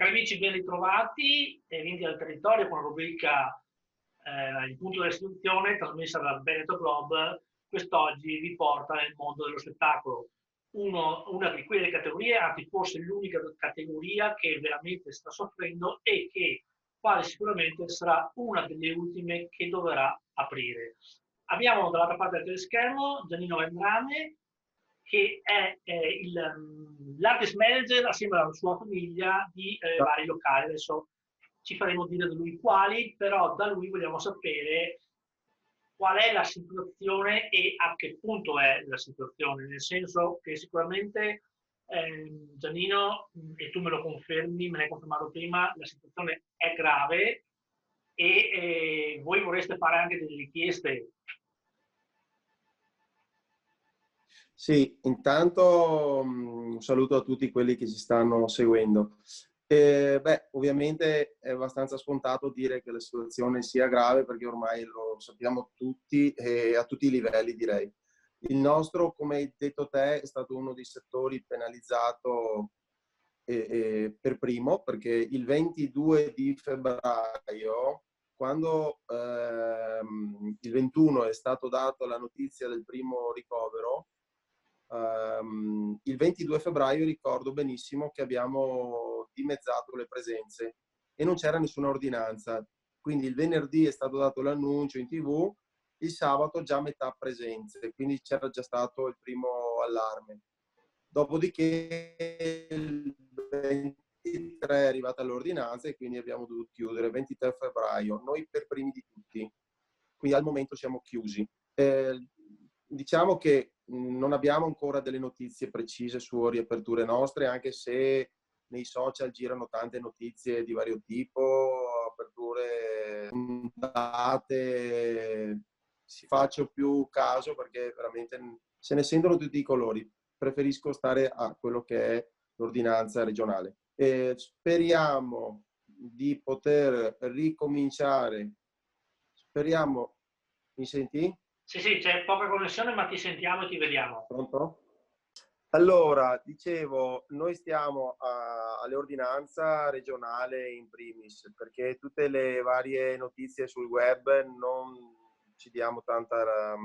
Cari amici, ben ritrovati e vinti dal territorio con la rubrica Il punto dell'istituzione trasmessa dal Veneto Club. Quest'oggi vi porta nel mondo dello spettacolo. Una di quelle categorie, anzi forse l'unica categoria che veramente sta soffrendo e che quasi sicuramente sarà una delle ultime che dovrà aprire. Abbiamo dall'altra parte del teleschermo Giannino Vendrame, che è l'artist manager assieme alla sua famiglia di vari locali. Adesso ci faremo dire da lui quali, però da lui vogliamo sapere qual è la situazione e a che punto è la situazione, nel senso che sicuramente Giannino, e tu me lo confermi, me l'hai confermato prima, la situazione è grave e voi vorreste fare anche delle richieste. Sì, intanto un saluto a tutti quelli che ci stanno seguendo. Ovviamente è abbastanza scontato dire che la situazione sia grave perché ormai lo sappiamo tutti e a tutti i livelli, direi. Il nostro, come hai detto te, è stato uno dei settori penalizzato per primo, perché il 22 di febbraio, quando il 21 è stato dato la notizia del primo ricovero, il 22 febbraio ricordo benissimo che abbiamo dimezzato le presenze e non c'era nessuna ordinanza. Quindi il venerdì è stato dato l'annuncio in TV, il sabato già metà presenze, quindi c'era già stato il primo allarme. Dopodiché il 23 è arrivata l'ordinanza e quindi abbiamo dovuto chiudere, 23 febbraio, noi per primi di tutti. Quindi al momento siamo chiusi. Diciamo che non abbiamo ancora delle notizie precise su riaperture nostre, anche se nei social girano tante notizie di vario tipo, aperture date, si faccia più caso perché veramente se ne sentono tutti i colori. Preferisco stare a quello che è l'ordinanza regionale. Speriamo di poter ricominciare. Speriamo. Mi senti? Sì, c'è poca connessione, ma ti sentiamo e ti vediamo. Pronto? Allora, dicevo, noi stiamo alle ordinanza regionale in primis, perché tutte le varie notizie sul web non ci diamo tanta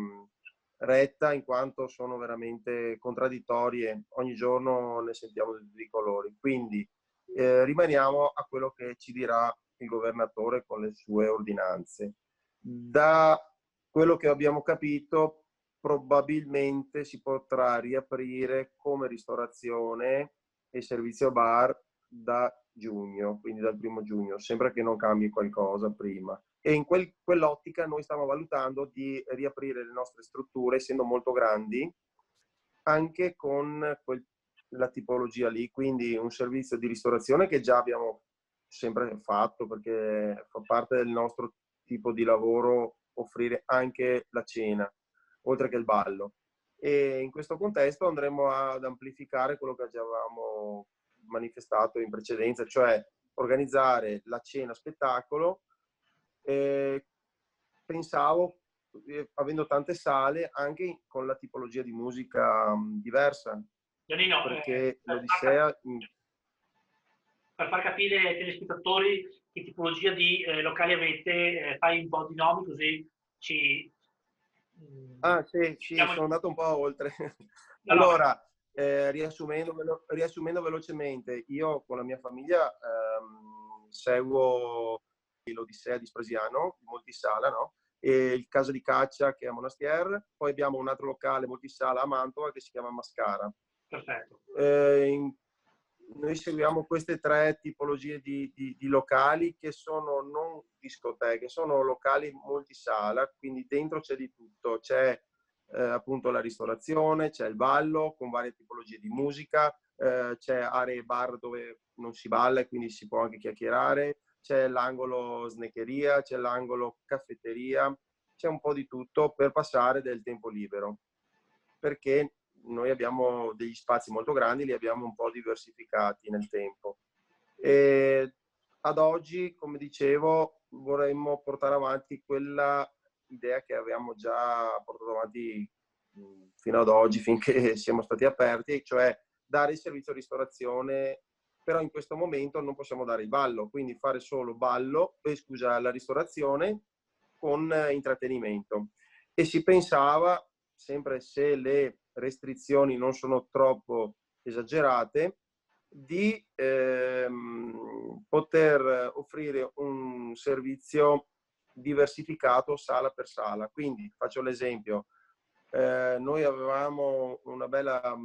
retta, in quanto sono veramente contraddittorie. Ogni giorno ne sentiamo di colori. Quindi rimaniamo a quello che ci dirà il governatore con le sue ordinanze. Da quello che abbiamo capito, probabilmente si potrà riaprire come ristorazione e servizio bar da giugno, quindi dal 1° giugno. Sembra che non cambi qualcosa prima. E in quell'ottica noi stiamo valutando di riaprire le nostre strutture, essendo molto grandi, anche con la tipologia lì, quindi un servizio di ristorazione che già abbiamo sempre fatto perché fa parte del nostro tipo di lavoro offrire anche la cena, oltre che il ballo. E in questo contesto andremo ad amplificare quello che già avevamo manifestato in precedenza, cioè organizzare la cena spettacolo. Pensavo, avendo tante sale, anche con la tipologia di musica diversa, Giannino, perché l'Odissea... per far capire ai telespettatori che tipologia di locali avete, fai un po' di nomi così ci... Sì, sono andato un po' oltre. No, allora, riassumendo velocemente, io con la mia famiglia seguo l'Odissea di Spresiano, multisala, no? E il Casa di Caccia che è a Monastier, poi abbiamo un altro locale multisala a Mantova che si chiama Mascara. Perfetto. Noi seguiamo queste tre tipologie di locali che sono non discoteche, sono locali multisala, quindi dentro c'è di tutto, c'è appunto la ristorazione, c'è il ballo con varie tipologie di musica, c'è aree bar dove non si balla e quindi si può anche chiacchierare, c'è l'angolo snaccheria, c'è l'angolo caffetteria, c'è un po' di tutto per passare del tempo libero, perché noi abbiamo degli spazi molto grandi, li abbiamo un po' diversificati nel tempo. E ad oggi, come dicevo, vorremmo portare avanti quella idea che avevamo già portato avanti fino ad oggi, finché siamo stati aperti, cioè dare il servizio ristorazione però in questo momento non possiamo dare il ballo, quindi fare solo ballo, scusa, la ristorazione con intrattenimento. E si pensava, sempre se le restrizioni non sono troppo esagerate, di poter offrire un servizio diversificato sala per sala. Quindi faccio l'esempio, noi avevamo una bella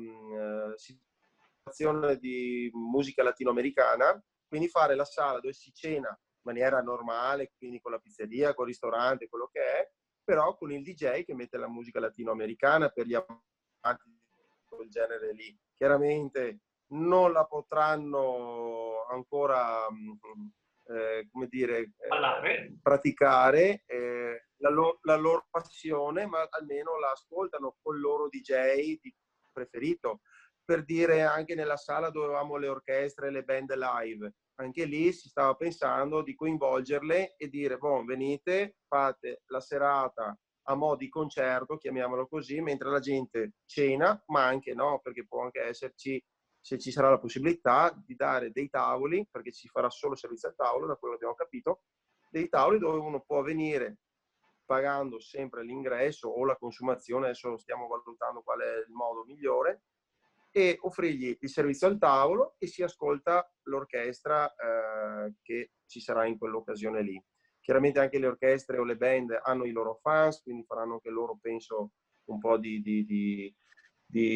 situazione di musica latinoamericana, quindi fare la sala dove si cena in maniera normale, quindi con la pizzeria, con il ristorante, quello che è, però con il DJ che mette la musica latinoamericana per gli amanti di quel genere lì. Chiaramente non la potranno ancora come dire, praticare la loro passione, ma almeno la ascoltano col loro DJ preferito. Per dire, anche nella sala dove avevamo le orchestre e le band live, anche lì si stava pensando di coinvolgerle e dire, boh, venite, fate la serata a mo' di concerto, chiamiamolo così, mentre la gente cena, ma anche no, perché può anche esserci, se ci sarà la possibilità, di dare dei tavoli, perché ci farà solo servizio al tavolo, da quello che abbiamo capito, dei tavoli dove uno può venire pagando sempre l'ingresso o la consumazione, adesso stiamo valutando qual è il modo migliore, e offrirgli il servizio al tavolo e si ascolta l'orchestra che ci sarà in quell'occasione lì. Chiaramente anche le orchestre o le band hanno i loro fans, quindi faranno anche loro, penso, un po' di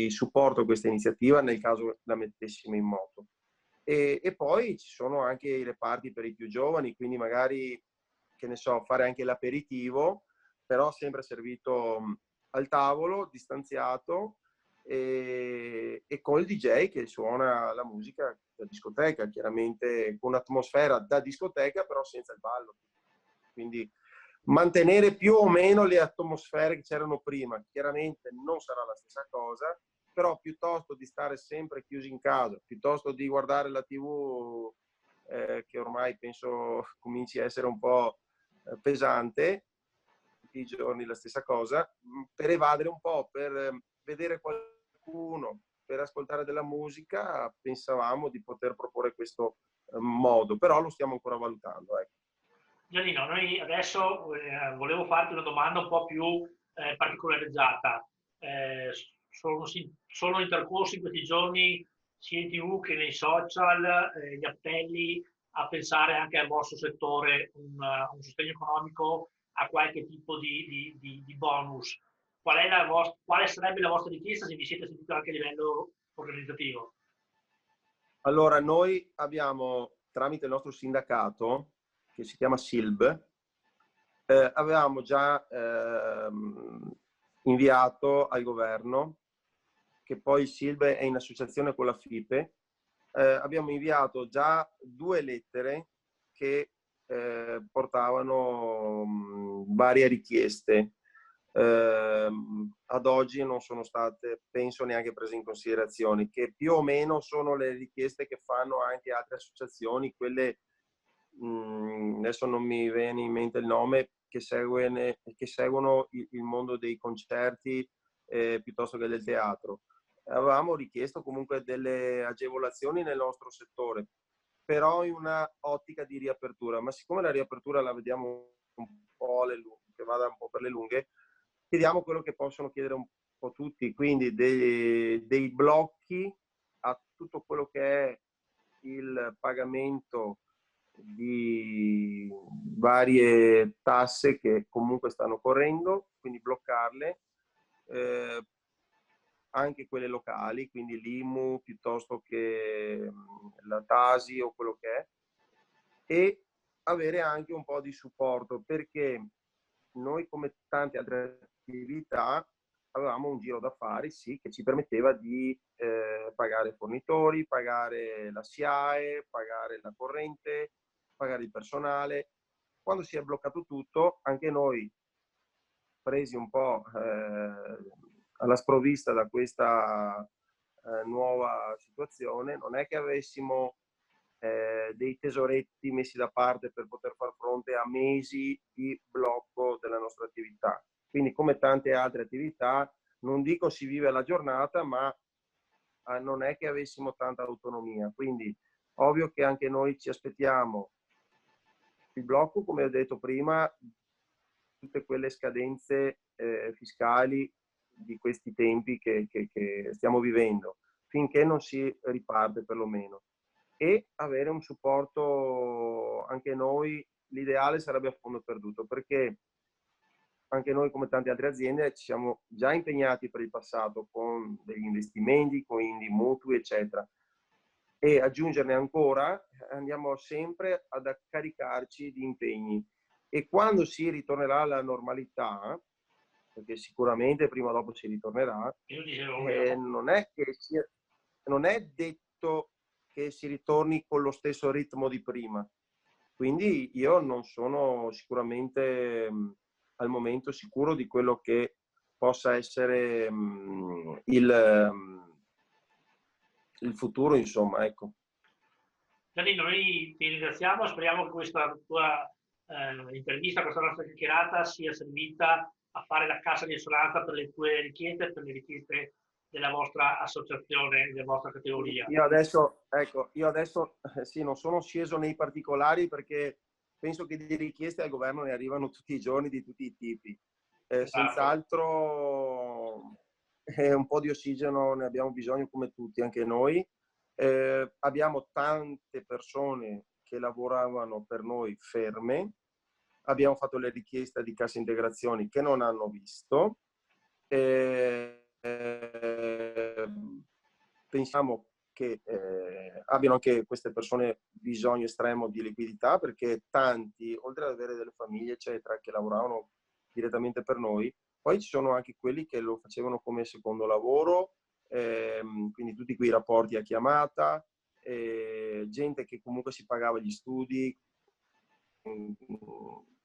supporto a questa iniziativa nel caso la mettessimo in moto. E poi ci sono anche i reparti per i più giovani, quindi magari, che ne so, fare anche l'aperitivo, però sempre servito al tavolo, distanziato, e con il DJ che suona la musica da discoteca, chiaramente con un'atmosfera da discoteca, però senza il ballo. Quindi mantenere più o meno le atmosfere che c'erano prima. Chiaramente non sarà la stessa cosa, però piuttosto di stare sempre chiusi in casa, piuttosto di guardare la TV, che ormai penso cominci a essere un po' pesante, tutti i giorni la stessa cosa, per evadere un po', per vedere qualcuno, per ascoltare della musica, pensavamo di poter proporre questo modo, però lo stiamo ancora valutando. Ecco. Giannino, noi adesso volevo farti una domanda un po' più particolarizzata. Sono intercorsi in questi giorni sia in TV che nei social gli appelli a pensare anche al vostro settore un sostegno economico a qualche tipo di bonus. Quale sarebbe la vostra richiesta se vi siete sentiti anche a livello organizzativo? Allora, noi abbiamo, tramite il nostro sindacato, che si chiama SILB, avevamo già inviato al governo, che poi il SILB è in associazione con la FIPE, abbiamo inviato già 2 lettere che portavano varie richieste. Ad oggi non sono state, penso, neanche prese in considerazione, che più o meno sono le richieste che fanno anche altre associazioni, quelle adesso non mi viene in mente il nome, che seguono il mondo dei concerti piuttosto che del teatro. Avevamo richiesto comunque delle agevolazioni nel nostro settore, però in una ottica di riapertura, ma siccome la riapertura la vediamo un po' che vada un po' per le lunghe, chiediamo quello che possono chiedere un po' tutti, quindi dei blocchi a tutto quello che è il pagamento di varie tasse che comunque stanno correndo, quindi bloccarle, anche quelle locali, quindi l'IMU piuttosto che la Tasi o quello che è, e avere anche un po' di supporto, perché noi, come tante altre attività, avevamo un giro d'affari, sì, che ci permetteva di pagare fornitori, pagare la SIAE, pagare la corrente, pagare il personale. Quando si è bloccato tutto, anche noi, presi un po' alla sprovvista da questa nuova situazione, non è che avessimo dei tesoretti messi da parte per poter far fronte a mesi di blocco della nostra attività. Quindi, come tante altre attività, non dico si vive alla giornata, ma non è che avessimo tanta autonomia. Quindi Ovvio che anche noi ci aspettiamo il blocco, come ho detto prima, tutte quelle scadenze fiscali di questi tempi che stiamo vivendo, finché non si riparte perlomeno. E avere un supporto anche noi, l'ideale sarebbe a fondo perduto, perché anche noi, come tante altre aziende, ci siamo già impegnati per il passato con degli investimenti, con indi mutui, eccetera. E aggiungerne ancora, andiamo sempre ad accaricarci di impegni. E quando si ritornerà alla normalità, perché sicuramente prima o dopo si ritornerà, non è detto che si ritorni con lo stesso ritmo di prima. Quindi io non sono sicuramente al momento sicuro di quello che possa essere il futuro, insomma, ecco. Gianni, noi ti ringraziamo, speriamo che questa tua intervista, questa nostra chiacchierata sia servita a fare la cassa di risonanza per le tue richieste, per le richieste della vostra associazione, della vostra categoria. Io adesso sì, non sono sceso nei particolari perché penso che di richieste al governo ne arrivano tutti i giorni di tutti i tipi. Senz'altro un po' di ossigeno ne abbiamo bisogno come tutti, anche noi. Abbiamo tante persone che lavoravano per noi ferme, abbiamo fatto le richieste di cassa integrazioni che non hanno visto. Pensiamo che abbiano anche queste persone bisogno estremo di liquidità, perché tanti, oltre ad avere delle famiglie, eccetera, che lavoravano direttamente per noi, poi ci sono anche quelli che lo facevano come secondo lavoro, quindi tutti quei rapporti a chiamata, gente che comunque si pagava gli studi,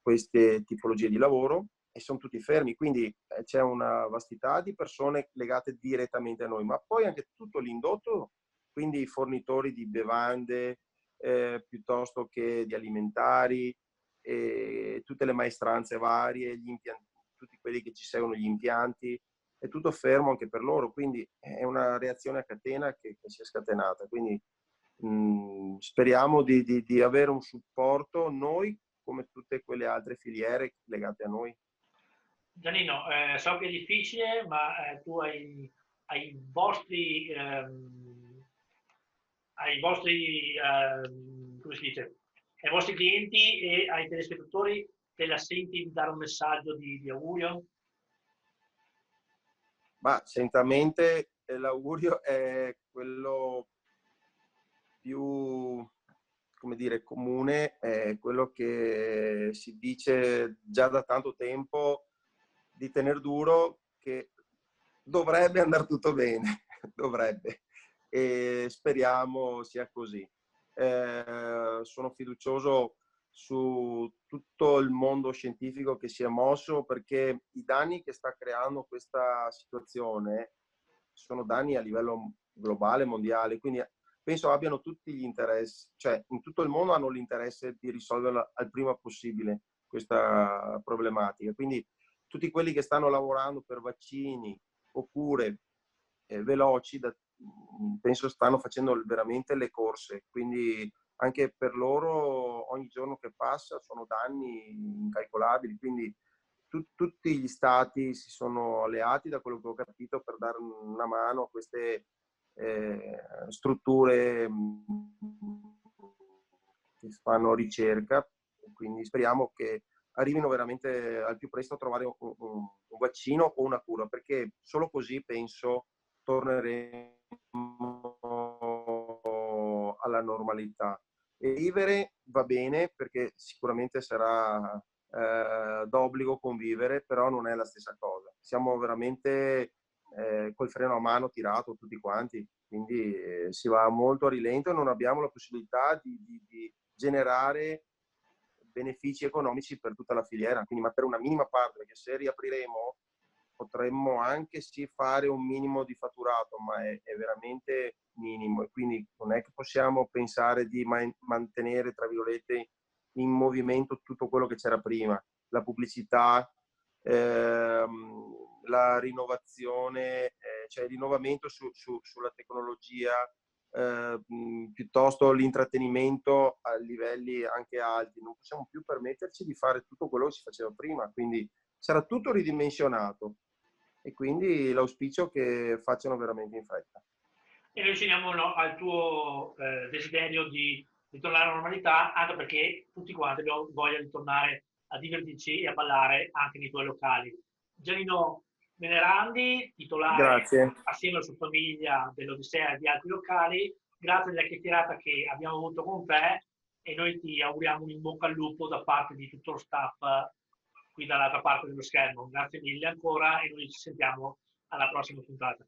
queste tipologie di lavoro, e sono tutti fermi, quindi c'è una vastità di persone legate direttamente a noi, ma poi anche tutto l'indotto, quindi i fornitori di bevande piuttosto che di alimentari, tutte le maestranze varie, gli impianti, tutti quelli che ci seguono gli impianti, è tutto fermo anche per loro, quindi è una reazione a catena che si è scatenata. Quindi speriamo di avere un supporto noi come tutte quelle altre filiere legate a noi. Giannino, so che è difficile, ma tu ai vostri come si dice, ai vostri clienti e ai telespettatori te la senti di dare un messaggio di augurio? Ma certamente l'augurio è quello più, come dire, comune, è quello che si dice già da tanto tempo, di tener duro, che dovrebbe andare tutto bene, dovrebbe, e speriamo sia così. Sono fiducioso su tutto il mondo scientifico che si è mosso, perché i danni che sta creando questa situazione sono danni a livello globale, mondiale, quindi penso abbiano tutti gli interessi, cioè in tutto il mondo hanno l'interesse di risolverla al prima possibile questa problematica. Quindi tutti quelli che stanno lavorando per vaccini o cure veloci, penso stanno facendo veramente le corse, quindi anche per loro ogni giorno che passa sono danni incalcolabili, quindi tutti gli stati si sono alleati, da quello che ho capito, per dare una mano a queste strutture che fanno ricerca, quindi speriamo che arrivino veramente al più presto a trovare un vaccino o una cura, perché solo così penso torneremo alla normalità. E vivere va bene, perché sicuramente sarà d'obbligo convivere, però non è la stessa cosa. Siamo veramente col freno a mano tirato tutti quanti, quindi si va molto a rilento e non abbiamo la possibilità di generare benefici economici per tutta la filiera, quindi, ma per una minima parte, perché se riapriremo potremmo anche sì fare un minimo di fatturato, ma è veramente minimo, e quindi non è che possiamo pensare di mantenere, tra virgolette, in movimento tutto quello che c'era prima, la pubblicità, la rinnovazione, cioè il rinnovamento sulla tecnologia, piuttosto l'intrattenimento a livelli anche alti. Non possiamo più permetterci di fare tutto quello che si faceva prima, quindi sarà tutto ridimensionato e quindi l'auspicio che facciano veramente in fretta. E noi ci uniamo, no, al tuo desiderio di tornare alla normalità, anche perché tutti quanti abbiamo voglia di tornare a divertirci e a ballare anche nei tuoi locali. Giannino Venerandi, titolare Grazie. assieme alla sua famiglia dell'Odissea e di altri locali, grazie della chiacchierata che abbiamo avuto con te e noi ti auguriamo un in bocca al lupo da parte di tutto lo staff qui dall'altra parte dello schermo. Grazie mille ancora e noi ci sentiamo alla prossima puntata.